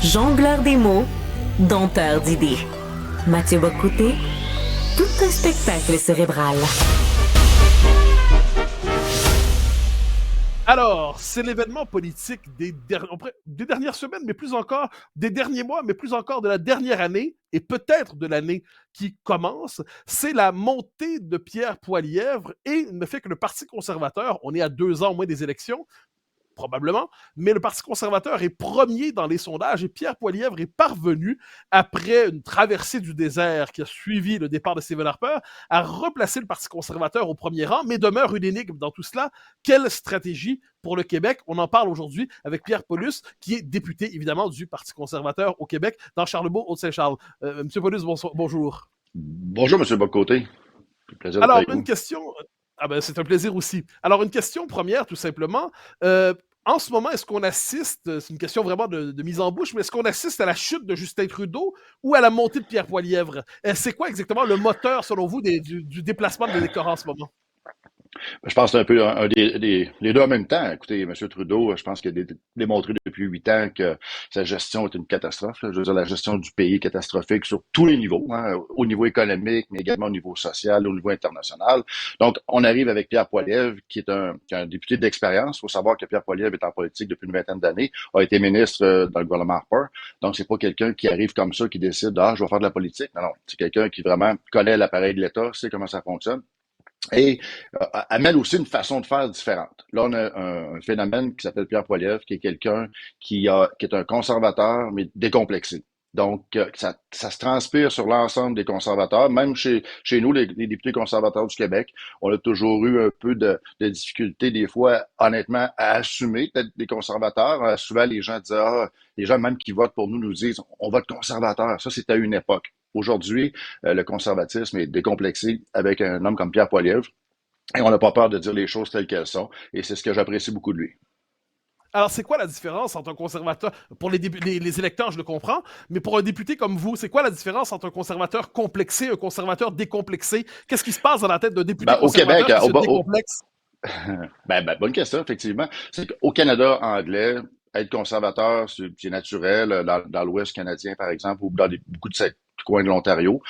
Jongleur des mots, dompteur d'idées. Mathieu Bock-Côté, tout un spectacle cérébral. Alors, c'est l'événement politique des dernières semaines, mais plus encore des derniers mois, mais plus encore de la dernière année, et peut-être de l'année qui commence. C'est la montée de Pierre Poilievre et le fait que le Parti conservateur, on est à 2 ans au moins des élections, probablement, mais le Parti conservateur est premier dans les sondages et Pierre Poilievre est parvenu, après une traversée du désert qui a suivi le départ de Stephen Harper, à replacer le Parti conservateur au premier rang, mais demeure une énigme dans tout cela. Quelle stratégie pour le Québec? On en parle aujourd'hui avec Pierre Paulus, qui est député, évidemment, du Parti conservateur au Québec, dans Charlebourg, Haute-Saint-Charles. Monsieur Paulus, bonjour. Bonjour, M. Bock-Côté. Plaisir d'être Alors, avec une vous. question. Ah ben, c'est un plaisir aussi. Alors, une question première, tout simplement. En ce moment, est-ce qu'on assiste, c'est une question vraiment de mise en bouche, mais est-ce qu'on assiste à la chute de Justin Trudeau ou à la montée de Pierre Poilievre? C'est quoi exactement le moteur, selon vous, du déplacement de décor en ce moment? Je pense que c'est un peu les deux en même temps. Écoutez, M. Trudeau, je pense qu'il a démontré depuis 8 ans que sa gestion est une catastrophe, là. Je veux dire, la gestion du pays est catastrophique sur tous les niveaux, hein, au niveau économique, mais également au niveau social, au niveau international. Donc, on arrive avec Pierre Poilievre, qui est un député d'expérience. Il faut savoir que Pierre Poilievre est en politique depuis une vingtaine d'années, a été ministre dans le gouvernement Harper. Donc, c'est pas quelqu'un qui arrive comme ça, qui décide, je vais faire de la politique. Non, non. C'est quelqu'un qui vraiment connaît l'appareil de l'État, sait comment ça fonctionne. Et amène aussi une façon de faire différente. Là, on a un phénomène qui s'appelle Pierre Poilievre, qui est quelqu'un qui est un conservateur, mais décomplexé. Donc, ça se transpire sur l'ensemble des conservateurs. Même chez nous, les députés conservateurs du Québec, on a toujours eu un peu de difficulté, des fois, honnêtement, à assumer peut-être des conservateurs. Souvent, les gens disent, les gens même qui votent pour nous disent, on vote conservateur. Ça, c'était à une époque. Aujourd'hui, le conservatisme est décomplexé avec un homme comme Pierre Poilievre et on n'a pas peur de dire les choses telles qu'elles sont et c'est ce que j'apprécie beaucoup de lui. Alors, c'est quoi la différence entre un conservateur, pour les électeurs, je le comprends, mais pour un député comme vous, c'est quoi la différence entre un conservateur complexé et un conservateur décomplexé? Qu'est-ce qui se passe dans la tête d'un député Au Québec, conservateur qui se décomplexe? bonne question, effectivement. C'est qu'au Canada anglais, être conservateur, c'est naturel. Dans l'Ouest canadien, par exemple, ou dans beaucoup de ces coins de l'Ontario,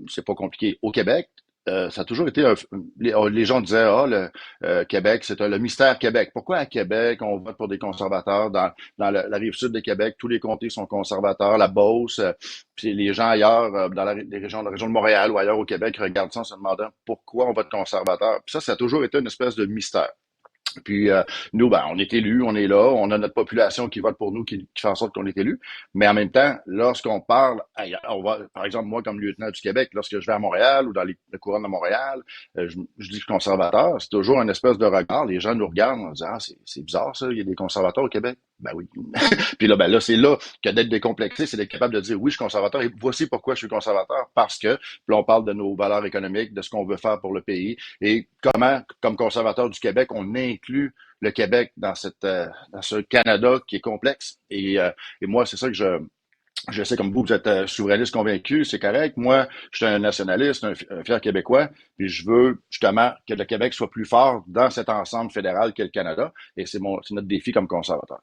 c'est pas compliqué. Au Québec, ça a toujours été les gens disaient Québec, c'est le mystère Québec. Pourquoi à Québec on vote pour des conservateurs dans la rive sud de Québec, tous les comtés sont conservateurs, la Beauce, puis les gens ailleurs dans la région de Montréal ou ailleurs au Québec regardent ça en se demandant pourquoi on vote conservateur. Puis ça a toujours été une espèce de mystère. Puis nous, on est élus, on est là, on a notre population qui vote pour nous, qui fait en sorte qu'on est élus. Mais en même temps, lorsqu'on parle, on va, par exemple, moi, comme lieutenant du Québec, lorsque je vais à Montréal ou dans le couronne de Montréal, je dis conservateur, c'est toujours une espèce de regard. Les gens nous regardent en disant, c'est bizarre ça, il y a des conservateurs au Québec. Ben oui. Puis là, c'est là que d'être décomplexé, c'est d'être capable de dire oui, je suis conservateur et voici pourquoi je suis conservateur. Parce que, puis là, on parle de nos valeurs économiques, de ce qu'on veut faire pour le pays et comment, comme conservateur du Québec, on inclut le Québec dans ce Canada qui est complexe. Et moi, c'est ça que je sais comme vous êtes souverainiste convaincu, c'est correct. Moi, je suis un nationaliste, un fier Québécois, puis je veux justement que le Québec soit plus fort dans cet ensemble fédéral qu'est le Canada. Et c'est notre défi comme conservateur.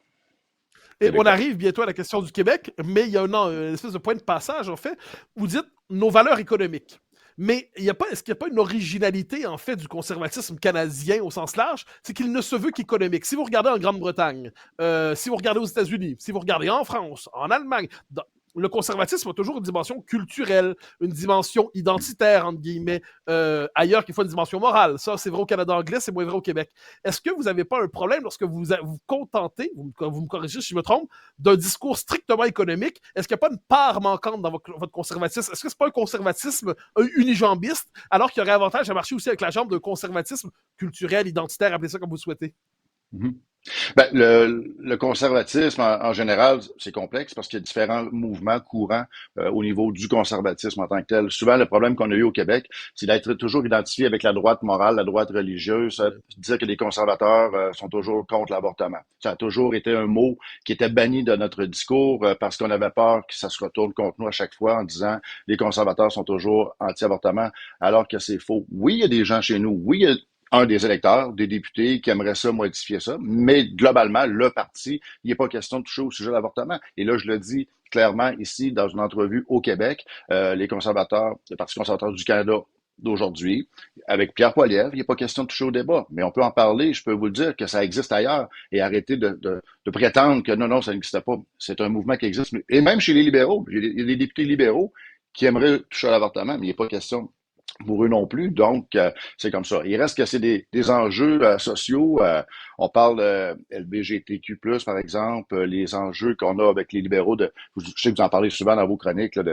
Et on Québécois. arrive bientôt à la question du Québec, mais il y a une espèce de point de passage, en fait. Vous dites nos valeurs économiques. Mais est-ce qu'il n'y a pas une originalité, en fait, du conservatisme canadien au sens large? C'est qu'il ne se veut qu'économique. Si vous regardez en Grande-Bretagne, si vous regardez aux États-Unis, si vous regardez en France, en Allemagne, le conservatisme a toujours une dimension culturelle, une dimension identitaire, entre guillemets, ailleurs qu'il faut une dimension morale. Ça, c'est vrai au Canada anglais, c'est moins vrai au Québec. Est-ce que vous n'avez pas un problème lorsque vous contentez, vous me corrigez si je me trompe, d'un discours strictement économique? Est-ce qu'il n'y a pas une part manquante dans votre conservatisme? Est-ce que c'est pas un conservatisme unijambiste, alors qu'il y aurait avantage à marcher aussi avec la jambe d'un conservatisme culturel, identitaire, appelez ça comme vous souhaitez? Mm-hmm. Le conservatisme, en général, c'est complexe parce qu'il y a différents mouvements courants au niveau du conservatisme en tant que tel. Souvent, le problème qu'on a eu au Québec, c'est d'être toujours identifié avec la droite morale, la droite religieuse, dire que les conservateurs sont toujours contre l'avortement. Ça a toujours été un mot qui était banni de notre discours parce qu'on avait peur que ça se retourne contre nous à chaque fois en disant les conservateurs sont toujours anti-avortement, alors que c'est faux. Oui, il y a des gens chez nous, oui, un des électeurs, des députés qui aimeraient ça, modifier ça, mais globalement, le parti, il n'est pas question de toucher au sujet de l'avortement. Et là, je le dis clairement ici, dans une entrevue au Québec, les conservateurs, le Parti conservateur du Canada d'aujourd'hui, avec Pierre Poilievre, il n'est pas question de toucher au débat, mais on peut en parler, je peux vous le dire que ça existe ailleurs, et arrêter de prétendre que non, ça n'existe pas. C'est un mouvement qui existe, et même chez les libéraux, il y a des députés libéraux qui aimeraient toucher à l'avortement, mais il n'est pas question pour eux non plus. Donc, c'est comme ça. Il reste que c'est des enjeux sociaux. On parle LGBTQ+, par exemple, les enjeux qu'on a avec les libéraux. Je sais que vous en parlez souvent dans vos chroniques, là,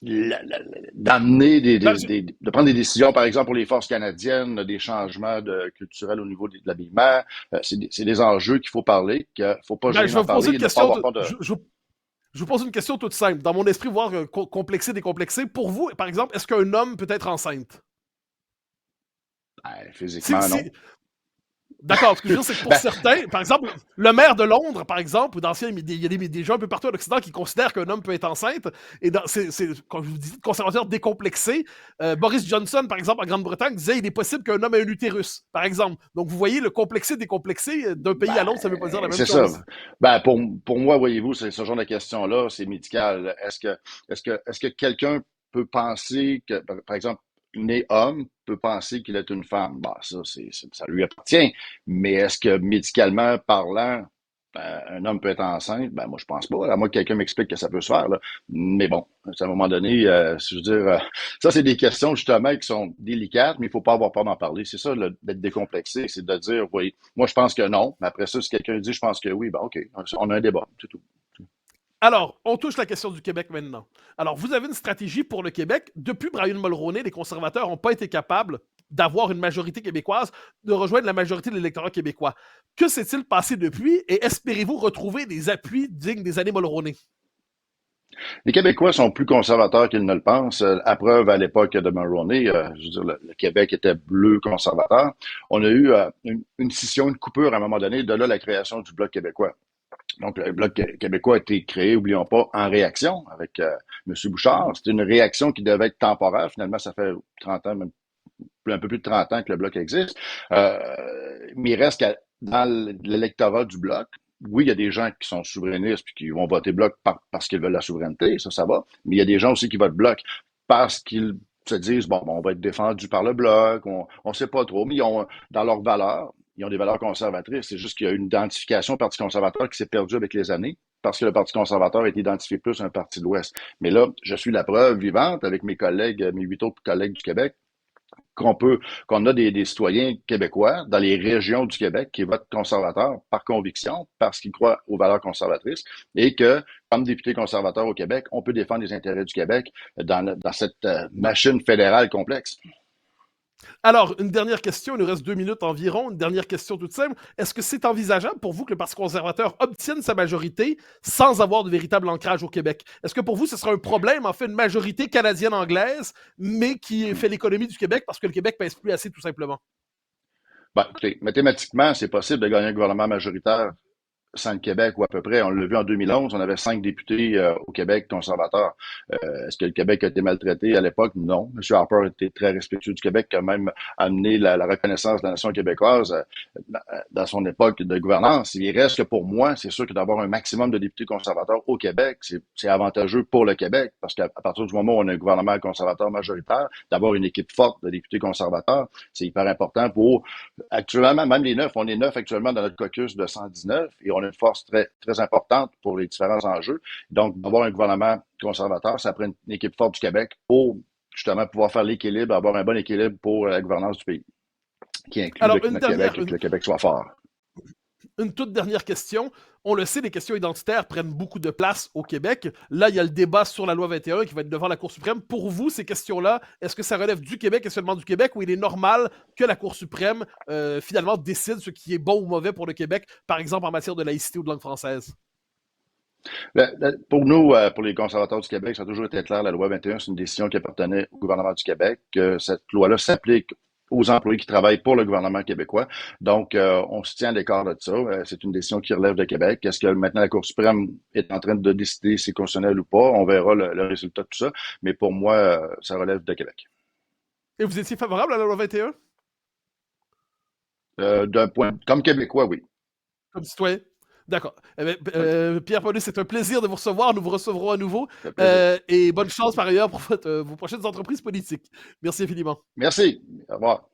d'amener Ben, de prendre des décisions, par exemple, pour les forces canadiennes, des changements culturels au niveau de l'habillement. C'est des enjeux qu'il faut parler, qu'il ne faut pas je jamais vais en vous poser parler une et ne pas question. avoir peur de... Je vous pose une question toute simple. Dans mon esprit, voir complexé, décomplexé. Pour vous, par exemple, est-ce qu'un homme peut être enceinte? Si, Physiquement, non. si, D'accord, ce que je veux dire, c'est que pour Ben, certains, par exemple, le maire de Londres, par exemple, ou d'anciens, il y a des gens un peu partout à l'Occident qui considèrent qu'un homme peut être enceinte, et comme je vous dis, conservateur décomplexé. Boris Johnson, par exemple, en Grande-Bretagne, disait il est possible qu'un homme ait un utérus, par exemple. Donc, vous voyez, le complexé, décomplexé, d'un pays à Ben, l'autre, ça ne veut pas dire la même c'est ça. chose. Ben, pour moi, voyez-vous, c'est ce genre de question-là, c'est médical. Est-ce que quelqu'un peut penser que, par exemple, né homme peut penser qu'il est une femme? Bah, ça lui appartient. Mais est-ce que médicalement parlant, un homme peut être enceinte? Ben, moi, je pense pas. À moins que quelqu'un m'explique que ça peut se faire, là. Mais bon, à un moment donné, je veux dire, ça, c'est des questions, justement, qui sont délicates, mais il faut pas avoir peur d'en parler. C'est ça, d'être décomplexé, c'est de dire, oui, moi, je pense que non. Mais après ça, si quelqu'un dit, je pense que oui, ben, OK, on a un débat, c'est tout. Alors, on touche la question du Québec maintenant. Alors, vous avez une stratégie pour le Québec. Depuis Brian Mulroney, les conservateurs n'ont pas été capables d'avoir une majorité québécoise, de rejoindre la majorité de l'électorat québécois. Que s'est-il passé depuis et espérez-vous retrouver des appuis dignes des années Mulroney? Les Québécois sont plus conservateurs qu'ils ne le pensent. À preuve, à l'époque de Mulroney, je veux dire, le Québec était bleu conservateur. On a eu une scission, une coupure à un moment donné, de là la création du Bloc québécois. Donc, le Bloc québécois a été créé, oublions pas, en réaction avec M. Bouchard. C'était une réaction qui devait être temporaire. Finalement, ça fait 30 ans, même un peu plus de 30 ans que le Bloc existe. Mais il reste que dans l'électorat du Bloc, oui, il y a des gens qui sont souverainistes et qui vont voter Bloc parce qu'ils veulent la souveraineté, ça va. Mais il y a des gens aussi qui votent Bloc parce qu'ils se disent, bon, on va être défendu par le Bloc, on ne sait pas trop, mais ils ont, dans leurs valeurs, ils ont des valeurs conservatrices. C'est juste qu'il y a une identification au Parti conservateur qui s'est perdue avec les années parce que le Parti conservateur est identifié plus un parti de l'Ouest. Mais là, je suis la preuve vivante avec mes collègues, mes 8 autres collègues du Québec, qu'on a des citoyens québécois dans les régions du Québec qui votent conservateurs par conviction, parce qu'ils croient aux valeurs conservatrices, et que, comme député conservateur au Québec, on peut défendre les intérêts du Québec dans cette machine fédérale complexe. Alors, une dernière question, il nous reste 2 minutes environ, une dernière question toute simple. Est-ce que c'est envisageable pour vous que le Parti conservateur obtienne sa majorité sans avoir de véritable ancrage au Québec? Est-ce que pour vous, ce sera un problème, en fait, une majorité canadienne-anglaise, mais qui fait l'économie du Québec parce que le Québec pèse plus assez, tout simplement? Ben, écoutez, mathématiquement, c'est possible de gagner un gouvernement majoritaire sans le Québec, ou à peu près. On l'a vu en 2011, on avait 5 députés au Québec conservateurs. Est-ce que le Québec a été maltraité à l'époque? Non. M. Harper était très respectueux du Québec, qui a même amené la reconnaissance de la nation québécoise dans son époque de gouvernance. Il reste que pour moi, c'est sûr que d'avoir un maximum de députés conservateurs au Québec, c'est avantageux pour le Québec, parce qu'à partir du moment où on a un gouvernement conservateur majoritaire, d'avoir une équipe forte de députés conservateurs, c'est hyper important pour, actuellement, même les 9, on est 9 actuellement dans notre caucus de 119, et on a une force très, très importante pour les différents enjeux. Donc, d'avoir un gouvernement conservateur, ça prend une équipe forte du Québec pour justement pouvoir faire l'équilibre, avoir un bon équilibre pour la gouvernance du pays, qui inclut Alors, notre Québec et que le Québec soit fort. Une toute dernière question. On le sait, les questions identitaires prennent beaucoup de place au Québec. Là, il y a le débat sur la loi 21 qui va être devant la Cour suprême. Pour vous, ces questions-là, est-ce que ça relève du Québec et seulement du Québec, ou il est normal que la Cour suprême, finalement, décide ce qui est bon ou mauvais pour le Québec, par exemple en matière de laïcité ou de langue française? Pour nous, pour les conservateurs du Québec, ça a toujours été clair, la loi 21, c'est une décision qui appartenait au gouvernement du Québec. Cette loi-là s'applique aux employés qui travaillent pour le gouvernement québécois. Donc, on se tient à l'écart de ça. C'est une décision qui relève de Québec. Est-ce que maintenant la Cour suprême est en train de décider si c'est constitutionnel ou pas? On verra le résultat de tout ça. Mais pour moi, ça relève de Québec. Et vous étiez favorable à la loi 21? Comme Québécois, oui. Comme citoyen? D'accord. Pierre Paulus, c'est un plaisir de vous recevoir. Nous vous recevrons à nouveau. Ça fait plaisir. Et bonne chance par ailleurs pour vos prochaines entreprises politiques. Merci infiniment. Merci. Au revoir.